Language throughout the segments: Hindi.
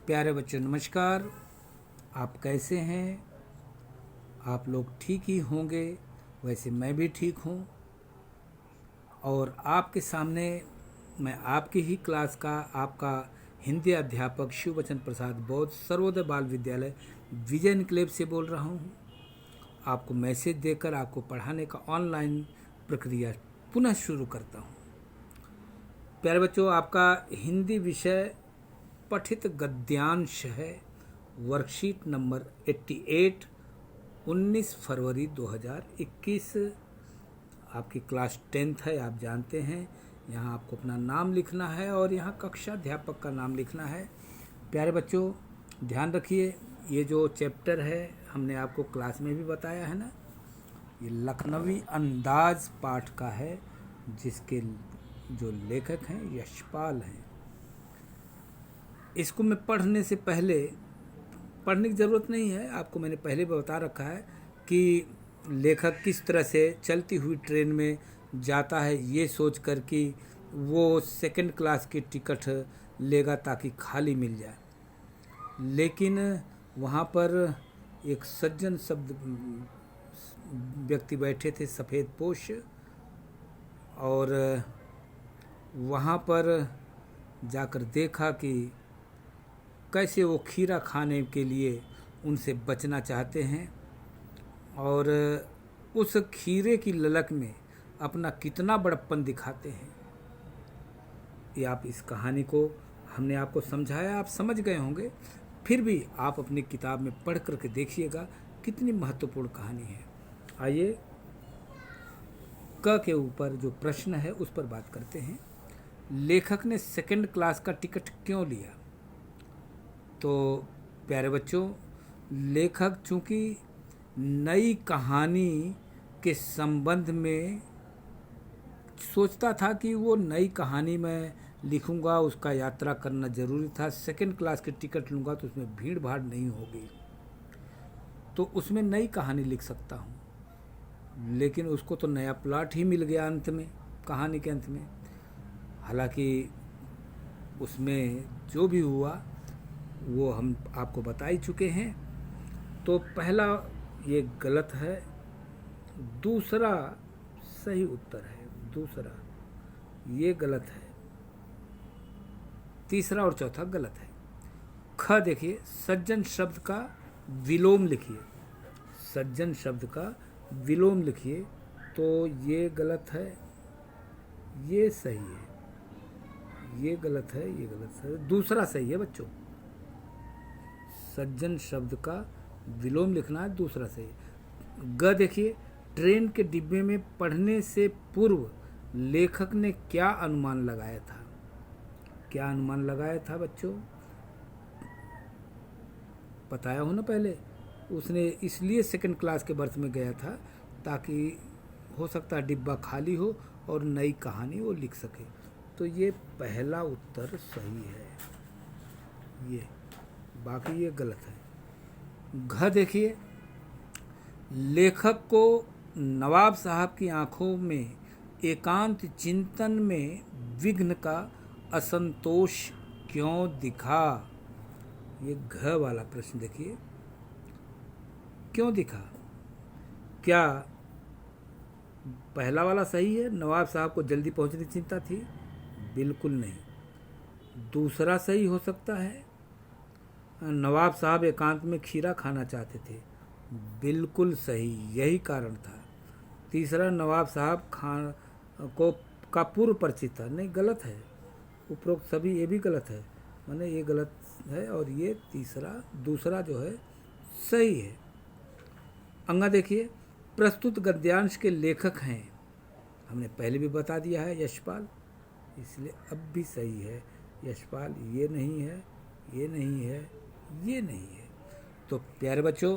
प्यारे बच्चों नमस्कार। आप कैसे हैं? आप लोग ठीक ही होंगे। वैसे मैं भी ठीक हूँ और आपके सामने मैं आपकी ही क्लास का आपका हिंदी अध्यापक शिववचन प्रसाद बौद्ध सर्वोदय बाल विद्यालय विजय एन्क्लेव से बोल रहा हूँ। आपको मैसेज देकर आपको पढ़ाने का ऑनलाइन प्रक्रिया पुनः शुरू करता हूँ। प्यारे बच्चों, आपका हिंदी विषय पठित गद्यांश है, वर्कशीट नंबर 88, 19 फरवरी 2021। आपकी क्लास 10th है, आप जानते हैं। यहाँ आपको अपना नाम लिखना है और यहाँ कक्षा अध्यापक का नाम लिखना है। प्यारे बच्चों, ध्यान रखिए, ये जो चैप्टर है हमने आपको क्लास में भी बताया है ना, ये लखनवी अंदाज पाठ का है, जिसके जो लेखक हैं यशपाल हैं। इसको मैं पढ़ने से पहले, पढ़ने की ज़रूरत नहीं है, आपको मैंने पहले भी बता रखा है कि लेखक किस तरह से चलती हुई ट्रेन में जाता है ये सोच कर कि वो सेकंड क्लास की टिकट लेगा ताकि खाली मिल जाए। लेकिन वहाँ पर एक सज्जन शब्द व्यक्ति बैठे थे, सफ़ेद पोश, और वहाँ पर जाकर देखा कि कैसे वो खीरा खाने के लिए उनसे बचना चाहते हैं और उस खीरे की ललक में अपना कितना बड़प्पन दिखाते हैं। ये आप इस कहानी को हमने आपको समझाया, आप समझ गए होंगे। फिर भी आप अपनी किताब में पढ़ करके देखिएगा कितनी महत्वपूर्ण कहानी है। आइए क के ऊपर जो प्रश्न है उस पर बात करते हैं। लेखक ने सेकंड क्लास का टिकट क्यों लिया? तो प्यारे बच्चों, लेखक चूँकि नई कहानी के संबंध में सोचता था कि वो नई कहानी में लिखूंगा, उसका यात्रा करना ज़रूरी था। सेकंड क्लास की टिकट लूँगा तो उसमें भीड़ भाड़ नहीं होगी, तो उसमें नई कहानी लिख सकता हूँ। लेकिन उसको तो नया प्लॉट ही मिल गया अंत में, कहानी के अंत में। हालांकि उसमें जो भी हुआ वो हम आपको बता ही चुके हैं। तो पहला ये गलत है, दूसरा सही उत्तर है। दूसरा ये गलत है, तीसरा और चौथा गलत है। ख देखिए, सज्जन शब्द का विलोम लिखिए। सज्जन शब्द का विलोम लिखिए, तो ये गलत है, ये सही है। ये गलत है, ये गलत है, दूसरा सही है बच्चों। सज्जन शब्द का विलोम लिखना है, दूसरा सही है। ग देखिए, ट्रेन के डिब्बे में पढ़ने से पूर्व लेखक ने क्या अनुमान लगाया था? क्या अनुमान लगाया था बच्चों? बताया हो ना पहले, उसने इसलिए सेकंड क्लास के बर्थ में गया था ताकि हो सकता है डिब्बा खाली हो और नई कहानी वो लिख सके। तो ये पहला उत्तर सही है, ये बाकी ये गलत है। घ देखिए, लेखक को नवाब साहब की आंखों में एकांत चिंतन में विघ्न का असंतोष क्यों दिखा? ये घ वाला प्रश्न देखिए, क्यों दिखा? क्या पहला वाला सही है, नवाब साहब को जल्दी पहुंचने की चिंता थी? बिल्कुल नहीं। दूसरा सही हो सकता है, नवाब साहब एकांत में खीरा खाना चाहते थे। बिल्कुल सही, यही कारण था। तीसरा, नवाब साहब खान को का पूर्व परिचित था। नहीं, गलत है। उपरोक्त सभी ये भी गलत है, माने ये गलत है और ये तीसरा दूसरा जो है सही है। अंगा देखिए, प्रस्तुत गद्यांश के लेखक हैं, हमने पहले भी बता दिया है, यशपाल, इसलिए अब भी सही है यशपाल। ये नहीं है, ये नहीं है, ये नहीं है। तो प्यारे बच्चों,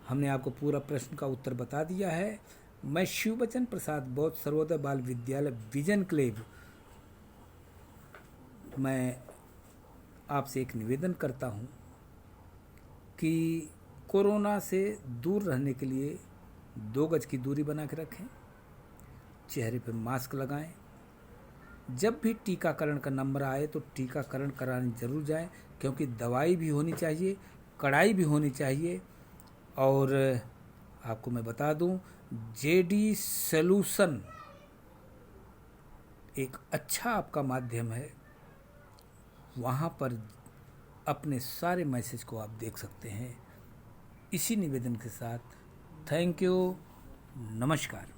हमने आपको पूरा प्रश्न का उत्तर बता दिया है। मैं शिववचन प्रसाद बौद्ध सर्वोदय बाल विद्यालय विजय एन्क्लेव, मैं आपसे एक निवेदन करता हूँ कि कोरोना से दूर रहने के लिए 2 गज की दूरी बना के रखें, चेहरे पर मास्क लगाएं, जब भी टीकाकरण का नंबर आए तो टीकाकरण कराने ज़रूर जाएं, क्योंकि दवाई भी होनी चाहिए, कड़ाई भी होनी चाहिए। और आपको मैं बता दूं, जेडी सॉल्यूशन एक अच्छा आपका माध्यम है, वहाँ पर अपने सारे मैसेज को आप देख सकते हैं। इसी निवेदन के साथ थैंक यू, नमस्कार।